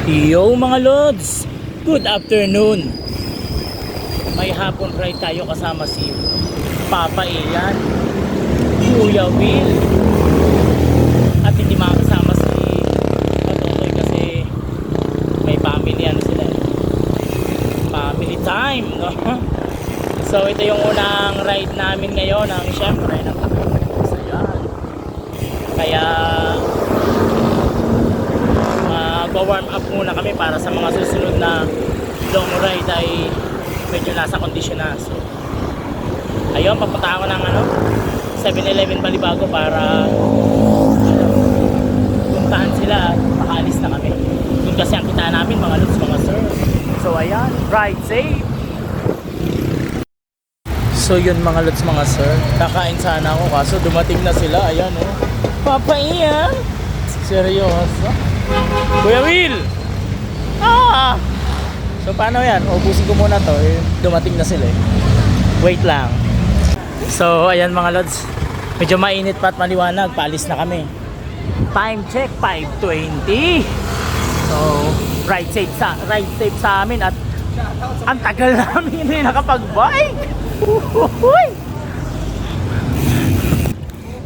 Yo mga lods, good afternoon. May hapon ride tayo kasama si Papa Ian, Kuya Will, at hindi makakasama si Patotoy kasi may family sila. Family time, no? So ito yung unang ride namin ngayon ang syempre ng kaya warm up muna kami para sa mga susunod na long ride ay medyo nasa kondisyon na. So ayun, papunta ako ng 7-Eleven Balibago para puntahan sila at makaalis na kami. Yun kasi ang kita namin mga lods, mga sir. So ayan, ride safe. So yun mga lods, mga sir, kakain sana ako kaso dumating na sila. Ayan Papa Ian, seryoso. Kuya Will! So paano yan? Ubusin ko muna to. Dumating na sila Wait lang. So ayan mga lods, medyo mainit pa at maliwanag. Paalis na kami. Time check 5:20. So ride safe sa amin. At ang tagal namin hindi nakapag-bike.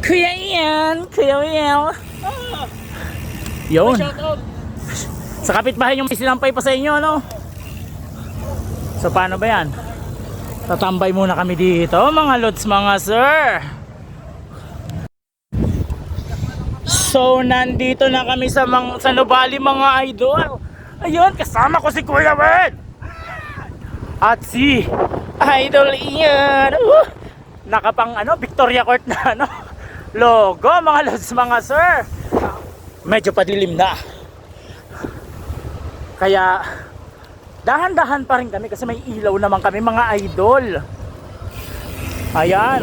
Kuya Ian! Kuya Will! Yun. Sa kapitbahay yung may sinampay pa sa inyo, no? So paano ba yan? Tatambay muna kami dito mga lods, mga sir. So nandito na kami sa Nubali mga idol. Ayun, kasama ko si Kuya Wen at si Idol Ian. Nakapang Victoria Court na logo mga lods, mga sir. Medyo padilim na. Kaya dahan-dahan pa rin kami kasi may ilaw naman kami mga idol. Ayan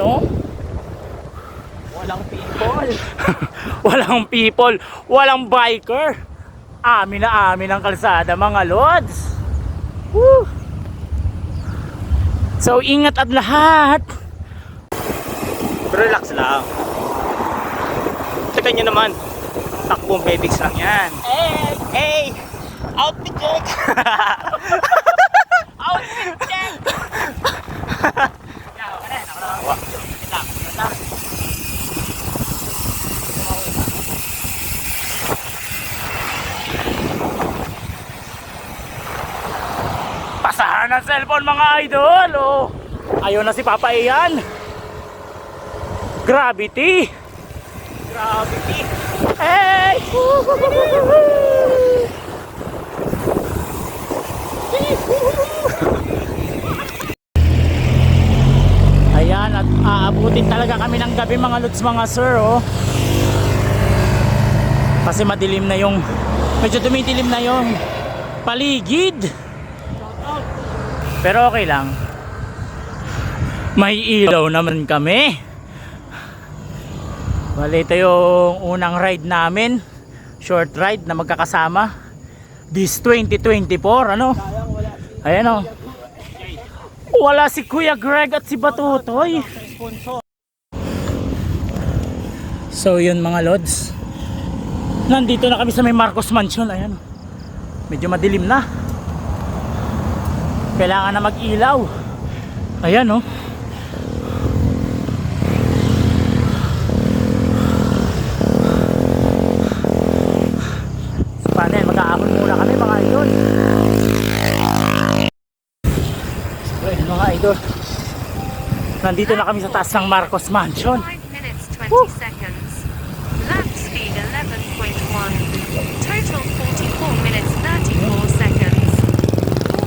Walang people. Walang people, walang biker. Amin na amin ang kalsada mga lods. Woo! So ingat at lahat. Relax lang. Teka nyo naman, takbong babies lang yan. Hey! Outfit check! Outfit check! Pasahan ang cellphone mga idol! Ayun na si Papa Ian. Gravity! Hey! Ayan, at aabutin talaga kami ng gabi mga lods, mga sir kasi madilim na medyo dumidilim na yung paligid. Pero okay lang, may ilaw naman kami. Bale, ito yung unang ride namin, short ride na magkakasama this 2024. Ayan wala si Kuya Greg at si Batutoy. So yun mga lods, nandito na kami sa may Marcos Mansion. Ayan, medyo madilim na, kailangan na mag-ilaw. Ayan paano yan, mag-aakon muna kami mga idol. So mga idol, nandito na kami sa taas ng Marcos Mansion. 5 minutes 20 seconds. Lap speed 11.1. Total 44 minutes 34 seconds.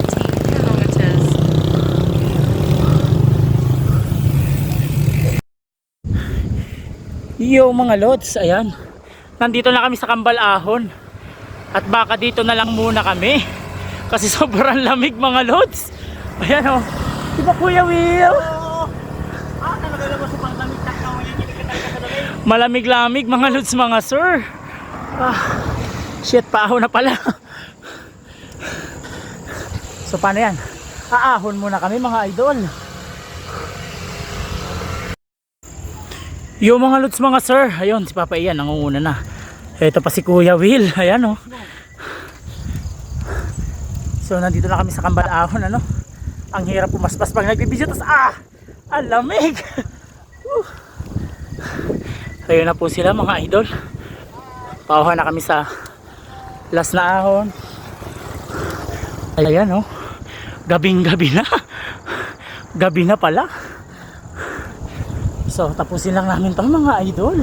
14 kilometers. Yo mga lods, ayan, nandito na kami sa Cambalahon. At baka dito na lang muna kami kasi sobrang lamig mga lods. Ayan diba Kuya Will? Malamig-lamig mga lods, mga sir. Shit, paahon na pala. So paano yan? Aahon muna kami mga idol. Yung mga lods, mga sir, ayun si Papa Ian nangunguna na. Ito pa si Kuya Will, ayan So nandito na kami sa Cambalahon, ano. Ang hirap pumaspas pag nagbibideo, tas ang lamig. Ayun na po sila mga idol. Pauha na kami sa last na ahon. Ayan oh. Gabi na. Gabi na pala. So tapusin lang namin to mga idol.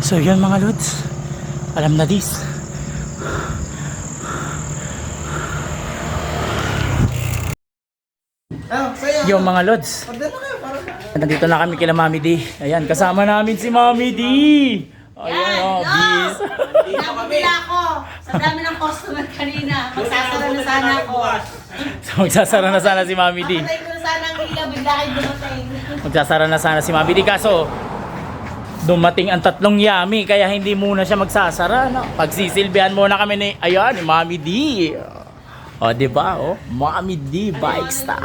So yun mga lods. Alam na this. Yung mga lods. Nandito na kami kila Mami D. Ayan, kasama namin si Mami D. Ayan, oh, bis. Nakapila ako. Sa dami ng customer kanina. Magsasara na sana ako. So magsasara na sana si Mami D. Patay ko na sana ang ilaw. Bigla kayo dumating. Magsasara na sana si Mami D. Kaso, dumating ang 3 yami. Kaya hindi muna siya magsasara. No? Pagsisilbihan muna kami ni, ayan, ni Mami D. O, diba? Oh, Mami D, bike stop.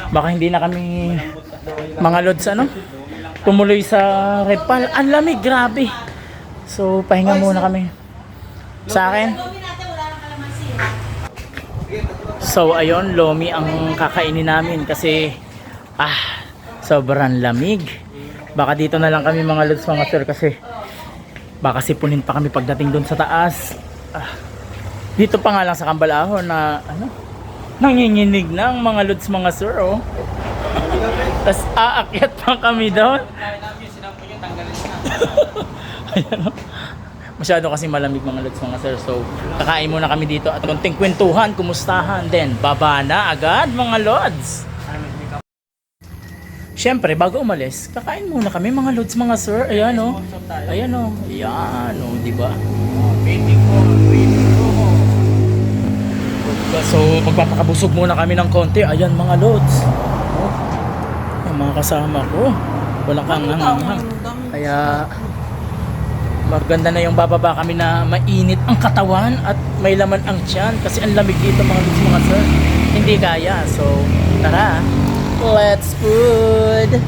Baka hindi na kami mga lods, ano? Tumuloy sa Repal. Ang lamig, grabe. So, pahinga muna kami. Sa akin. Gawin natin, wala nang kalamansi. So, ayun, lomi ang kakainin namin kasi sobrang lamig. Baka dito na lang kami mga lods, mga sir, kasi baka sipunin pa kami pagdating doon sa taas. Dito pa nga lang sa Cambalahon na ano, nanginginig na ang mga lods, mga sir, oh. Tapos aakyat pa kami doon. Ayan, oh. Masyado kasi malamig mga lods, mga sir. So kakain muna kami dito at konting kwentuhan, kumustahan, then baba na agad mga lods. Siyempre, bago umalis, kakain muna kami mga lods, mga sir. Ayan o. Ayan o. Ayan o, diba? So, magpapakabusog muna kami ng konti. Ayan mga lods. Oh, yung mga kasama ko. Walang kanghang-hanghang. Kaya, maganda na yung bababa kami na mainit ang katawan at may laman ang tiyan. Kasi ang lamig dito mga lods, mga sir. Hindi kaya. So, tara. Let's food!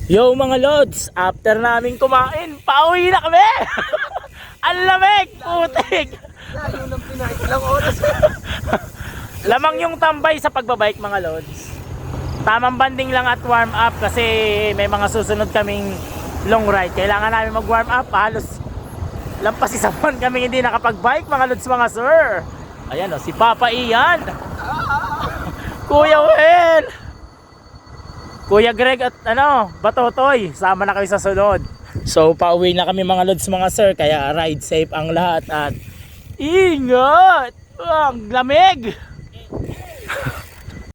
Yo mga lods, after namin kumain, pauwi na kami! Ang lamig! Putik! Lamang yung tambay sa pagbabike mga lods. Tamang banding lang at warm up kasi may mga susunod kaming long ride. Kailangan namin mag warm up. Halos lampas isang buwan kami hindi nakapagbike mga lods, mga sir. Ayan o, si Papa Ian, Kuya Will, Kuya Greg at Batotoy, sama na kayo sa sunod. So pauwi na kami mga lods, mga sir. Kaya ride safe ang lahat at ingat. Ang lamig.